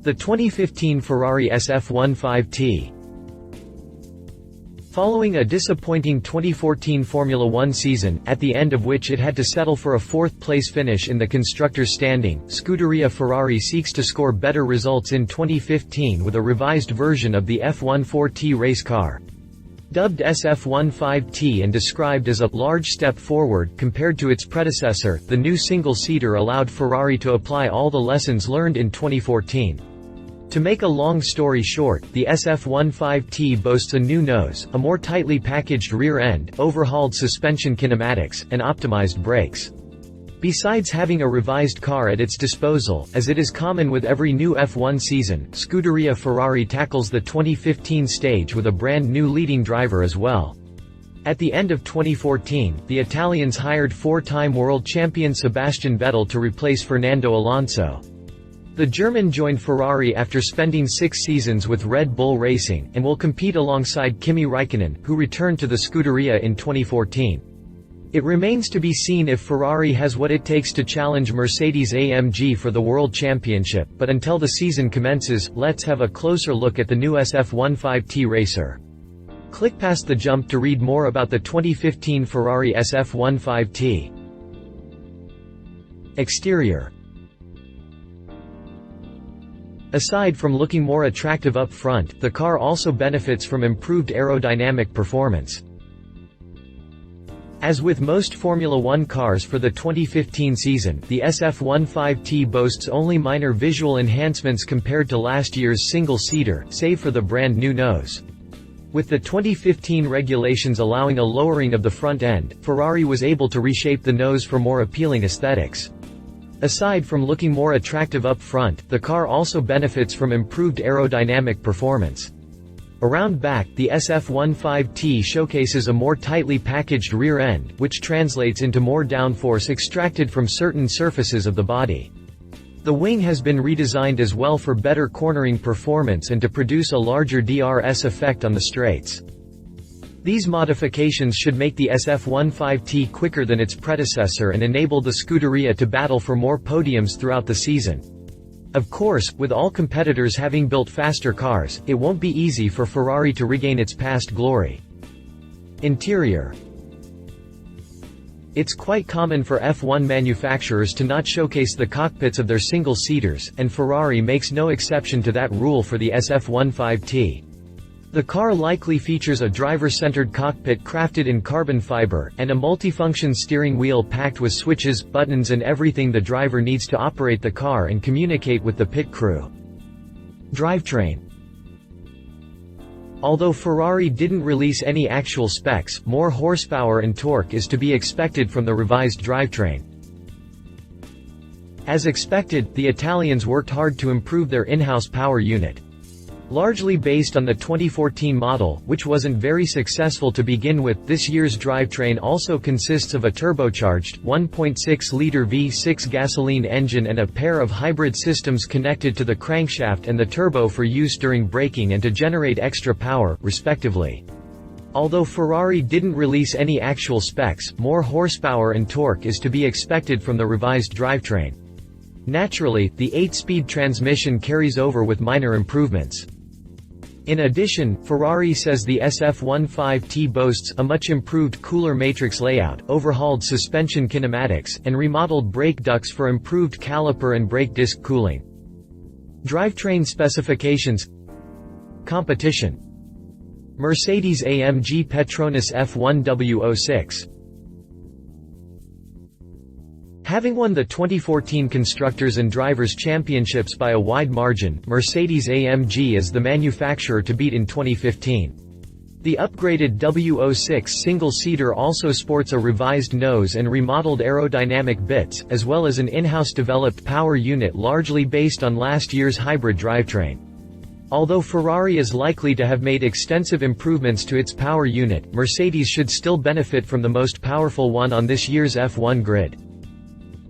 The 2015 Ferrari SF15-T. Following a disappointing 2014 Formula One season, at the end of which it had to settle for a fourth-place finish in the constructors' standing, Scuderia Ferrari seeks to score better results in 2015 with a revised version of the F14T race car. Dubbed SF15T and described as a large step forward compared to its predecessor, the new single-seater allowed Ferrari to apply all the lessons learned in 2014. To make a long story short, the SF15T boasts a new nose, a more tightly packaged rear end, overhauled suspension kinematics, and optimized brakes. Besides having a revised car at its disposal, as it is common with every new F1 season, Scuderia Ferrari tackles the 2015 stage with a brand new leading driver as well. At the end of 2014, the Italians hired four-time World Champion Sebastian Vettel to replace Fernando Alonso. The German joined Ferrari after spending 6 seasons with Red Bull Racing, and will compete alongside Kimi Raikkonen, who returned to the Scuderia in 2014. It remains to be seen if Ferrari has what it takes to challenge Mercedes-AMG for the World Championship, but until the season commences, let's have a closer look at the new SF15T racer. Click past the jump to read more about the 2015 Ferrari SF15T. Exterior. Aside from looking more attractive up front, the car also benefits from improved aerodynamic performance. As with most Formula One cars for the 2015 season, the SF15T boasts only minor visual enhancements compared to last year's single-seater, save for the brand new nose. With the 2015 regulations allowing a lowering of the front end, Ferrari was able to reshape the nose for more appealing aesthetics. Aside from looking more attractive up front, the car also benefits from improved aerodynamic performance. Around back, the SF15T showcases a more tightly packaged rear end, which translates into more downforce extracted from certain surfaces of the body. The wing has been redesigned as well for better cornering performance and to produce a larger DRS effect on the straights. These modifications should make the SF15T quicker than its predecessor and enable the Scuderia to battle for more podiums throughout the season. Of course, with all competitors having built faster cars, it won't be easy for Ferrari to regain its past glory. Interior. It's quite common for F1 manufacturers to not showcase the cockpits of their single-seaters, and Ferrari makes no exception to that rule for the SF15T. The car likely features a driver-centered cockpit crafted in carbon fiber, and a multifunction steering wheel packed with switches, buttons and everything the driver needs to operate the car and communicate with the pit crew. Drivetrain. Although Ferrari didn't release any actual specs, more horsepower and torque is to be expected from the revised drivetrain. As expected, the Italians worked hard to improve their in-house power unit. Largely based on the 2014 model, which wasn't very successful to begin with, this year's drivetrain also consists of a turbocharged, 1.6-liter V6 gasoline engine and a pair of hybrid systems connected to the crankshaft and the turbo for use during braking and to generate extra power, respectively. Although Ferrari didn't release any actual specs, more horsepower and torque is to be expected from the revised drivetrain. Naturally, the 8-speed transmission carries over with minor improvements. In addition, Ferrari says the SF15T boasts a much improved cooler matrix layout, overhauled suspension kinematics, and remodeled brake ducts for improved caliper and brake disc cooling. Drivetrain specifications. Competition. Mercedes-AMG Petronas F1W06. Having won the 2014 Constructors and Drivers' Championships by a wide margin, Mercedes-AMG is the manufacturer to beat in 2015. The upgraded W06 single-seater also sports a revised nose and remodeled aerodynamic bits, as well as an in-house developed power unit largely based on last year's hybrid drivetrain. Although Ferrari is likely to have made extensive improvements to its power unit, Mercedes should still benefit from the most powerful one on this year's F1 grid.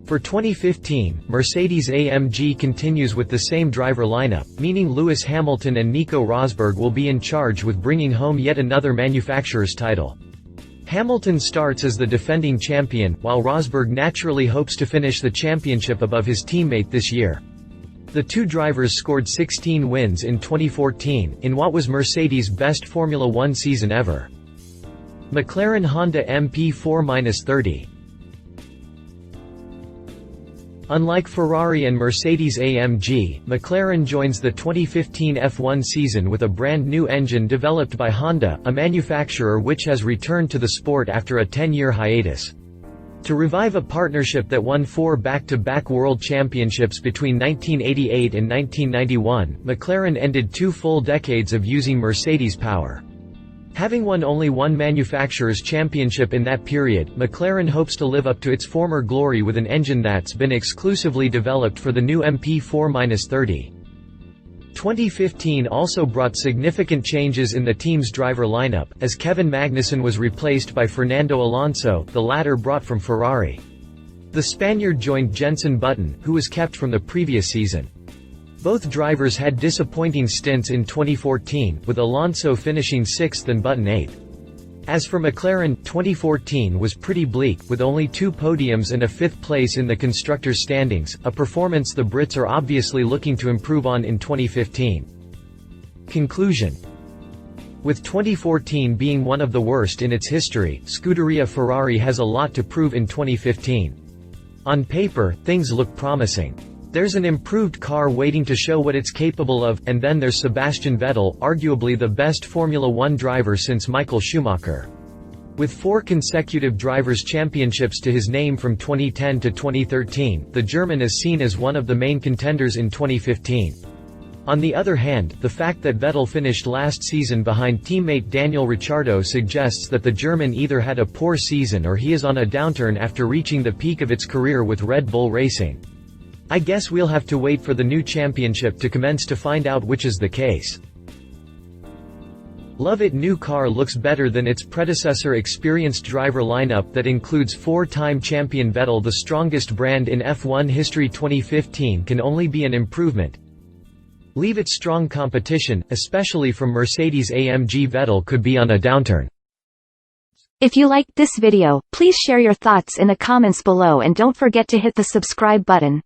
For 2015, Mercedes-AMG continues with the same driver lineup, meaning Lewis Hamilton and Nico Rosberg will be in charge with bringing home yet another manufacturer's title. Hamilton starts as the defending champion, while Rosberg naturally hopes to finish the championship above his teammate this year. The two drivers scored 16 wins in 2014, in what was Mercedes' best Formula One season ever. McLaren Honda Mp4-30. Unlike Ferrari and Mercedes-AMG, McLaren joins the 2015 F1 season with a brand new engine developed by Honda, a manufacturer which has returned to the sport after a 10-year hiatus. To revive a partnership that won 4 back-to-back World Championships between 1988 and 1991, McLaren ended 2 full decades of using Mercedes power. Having won only one manufacturer's championship in that period, McLaren hopes to live up to its former glory with an engine that's been exclusively developed for the new Mp4-30. 2015 also brought significant changes in the team's driver lineup, as Kevin Magnussen was replaced by Fernando Alonso, the latter brought from Ferrari. The Spaniard joined Jenson Button, who was kept from the previous season. Both drivers had disappointing stints in 2014, with Alonso finishing 6th and Button 8th. As for McLaren, 2014 was pretty bleak, with only 2 podiums and a 5th place in the constructors' standings, a performance the Brits are obviously looking to improve on in 2015. Conclusion. With 2014 being one of the worst in its history, Scuderia Ferrari has a lot to prove in 2015. On paper, things look promising. There's an improved car waiting to show what it's capable of, and then there's Sebastian Vettel, arguably the best Formula One driver since Michael Schumacher. With 4 consecutive drivers' championships to his name from 2010 to 2013, the German is seen as one of the main contenders in 2015. On the other hand, the fact that Vettel finished last season behind teammate Daniel Ricciardo suggests that the German either had a poor season or he is on a downturn after reaching the peak of its career with Red Bull Racing. I guess we'll have to wait for the new championship to commence to find out which is the case. Love it. New car looks better than its predecessor. Experienced driver lineup that includes 4-time champion Vettel, the strongest brand in F1 history. 2015 can only be an improvement. Leave it. Strong competition, especially from Mercedes-AMG. Vettel could be on a downturn. If you liked this video, please share your thoughts in the comments below and don't forget to hit the subscribe button.